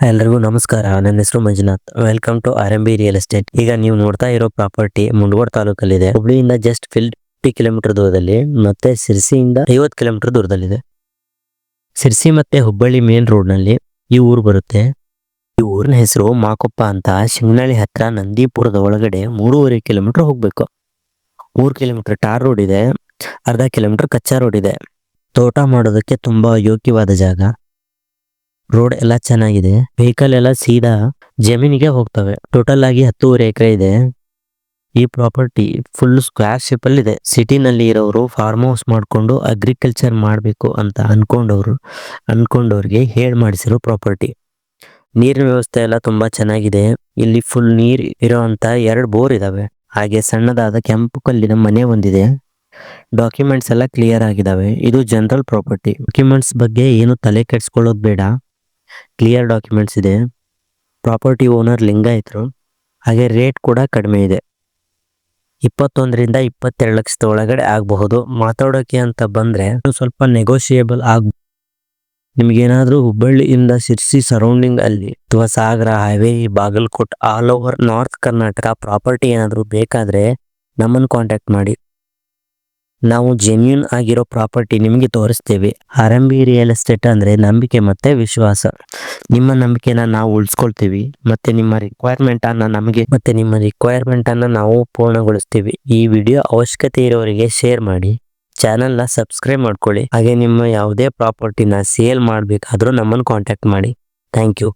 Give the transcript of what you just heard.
ಎಲ್ಲರಿಗೂ ನಮಸ್ಕಾರ. ನನ್ನ ಹೆಸರು Manjunath. Welcome to RMB real estate. ಈಗ ನೀವು ನೋಡ್ತಾ ಇರೋ ಪ್ರಾಪರ್ಟಿ ಮುಂಡಗೋಡ ತಾಲೂಕಲ್ಲಿದೆ. ಹುಬ್ಳಿಯಿಂದ ಜಸ್ಟ್ 50 ಕಿಲೋಮೀಟರ್ ದೂರದಲ್ಲಿ, ಮತ್ತೆ ಸಿರ್ಸಿಯಿಂದ 50 ಕಿಲೋಮೀಟರ್ ದೂರದಲ್ಲಿದೆ. ಸಿರ್ಸಿ ಮತ್ತೆ ಹುಬ್ಬಳ್ಳಿ ಮೇನ್ ರೋಡ್ ನಲ್ಲಿ ಈ ಊರು ಬರುತ್ತೆ. ಈ ಊರಿನ ಹೆಸರು ಮಾಕೊಪ್ಪ ಅಂತ. ಶಿಂಗನಳ್ಳಿ ಹತ್ರ ನಂದಿಪುರದ ಒಳಗಡೆ 3.5 ಕಿಲೋಮೀಟರ್ ಹೋಗ್ಬೇಕು. 3 ಕಿಲೋಮೀಟರ್ ಟಾರ್ ರೋಡ್ ಇದೆ, ಅರ್ಧ ಕಿಲೋಮೀಟರ್ ಕಚ್ಚಾ ರೋಡ್ ಇದೆ. ತೋಟ ಮಾಡೋದಕ್ಕೆ ತುಂಬಾ ಯೋಗ್ಯವಾದ ಜಾಗ. ರೋಡ್ ಎಲ್ಲ ಚೆನ್ನಾಗಿದೆ. ವೆಹಿಕಲ್ ಎಲ್ಲ ಸೀದಾ ಜಮೀನಿಗೆ ಹೋಗ್ತವೆ. ಟೋಟಲ್ ಆಗಿ 10.5 ಎಕರೆ ಇದೆ. ಈ ಪ್ರಾಪರ್ಟಿ ಫುಲ್ ಸ್ಕ್ವೇರ್ ಶೇಪ್ ಅಲ್ಲಿ ಇದೆ. ಸಿಟಿನಲ್ಲಿ ಇರೋರು ಫಾರ್ಮ್ ಹೌಸ್ ಮಾಡ್ಕೊಂಡು ಅಗ್ರಿಕಲ್ಚರ್ ಮಾಡಬೇಕು ಅಂತ ಅನ್ಕೊಂಡವ್ರಿಗೆ ಹೇಳಿ ಮಾಡಿಸಿರೋ ಪ್ರಾಪರ್ಟಿ. ನೀರಿನ ವ್ಯವಸ್ಥೆ ಎಲ್ಲ ತುಂಬಾ ಚೆನ್ನಾಗಿದೆ. ಇಲ್ಲಿ ಫುಲ್ ನೀರ್ ಇರೋಂತ 2 ಬೋರ್ ಇದಾವೆ. ಹಾಗೆ ಸಣ್ಣದಾದ ಕೆಂಪು ಕಲ್ಲಿನ ಮನೆ ಒಂದಿದೆ. ಡಾಕ್ಯುಮೆಂಟ್ಸ್ ಎಲ್ಲ ಕ್ಲಿಯರ್ ಆಗಿದಾವೆ. ಇದು ಜನರಲ್ ಪ್ರಾಪರ್ಟಿ. ಡಾಕ್ಯುಮೆಂಟ್ಸ್ ಬಗ್ಗೆ ಏನು ತಲೆ ಕೆಡಿಸ್ಕೊಳ್ಳೋದು ಬೇಡ. ಕ್ಲಿಯರ್ ಡಾಕ್ಯುಮೆಂಟ್ಸ್ ಇದೆ. ಪ್ರಾಪರ್ಟಿ ಓನರ್ ಲಿಂಗಾಯತರು. ಹಾಗೆ ರೇಟ್ ಕೂಡ ಕಡಿಮೆ ಇದೆ. 21 ರಿಂದ 22 ಲಕ್ಷದ ಒಳಗಡೆ ಆಗಬಹುದು. ಮಾತಾಡೋಕೆ ಅಂತ ಬಂದ್ರೆ ಸ್ವಲ್ಪ ನೆಗೋಷಿಯೇಬಲ್ ನಿಮ್ಗೇನಾದ್ರೂ ಹುಬ್ಬಳ್ಳಿಯಿಂದ ಸಿರ್ಸಿ ಸರೌಂಡಿಂಗ್ ಅಲ್ಲಿ ಅಥವಾ Sagara, highway, Bagalkot, all over north Karnataka property ಏನಾದರೂ ಬೇಕಾದ್ರೆ ನಮ್ಮನ್ನು ಕಾಂಟ್ಯಾಕ್ಟ್ ಮಾಡಿ. ನಾವು ಜೆನ್ಯೂನ್ ಆಗಿರೋ ಪ್ರಾಪರ್ಟಿ ನಿಮಗೆ ತೋರಿಸ್ತೇವೆ. RMB ರಿಯಲ್ ಎಸ್ಟೇಟ್ ಅಂದ್ರೆ ನಂಬಿಕೆ ಮತ್ತೆ ವಿಶ್ವಾಸ. ನಿಮ್ಮ ನಂಬಿಕೆನ ನಾವು ಉಳಿಸ್ಕೊಳ್ತೀವಿ, ಮತ್ತೆ ನಿಮ್ಮ ರಿಕ್ವೈರ್ಮೆಂಟ್ ಅನ್ನ ನಾವು ಪೂರ್ಣಗೊಳಿಸ್ತೀವಿ. ಈ ವಿಡಿಯೋ ಅವಶ್ಯಕತೆ ಇರೋರಿಗೆ ಶೇರ್ ಮಾಡಿ. ಚಾನೆಲ್ನ ಸಬ್ಸ್ಕ್ರೈಬ್ ಮಾಡ್ಕೊಳ್ಳಿ. ಹಾಗೆ ನಿಮ್ಮ ಯಾವುದೇ ಪ್ರಾಪರ್ಟಿನ ಸೇಲ್ ಮಾಡಬೇಕಾದ್ರೂ ನಮ್ಮನ್ನು ಕಾಂಟ್ಯಾಕ್ಟ್ ಮಾಡಿ. Thank you.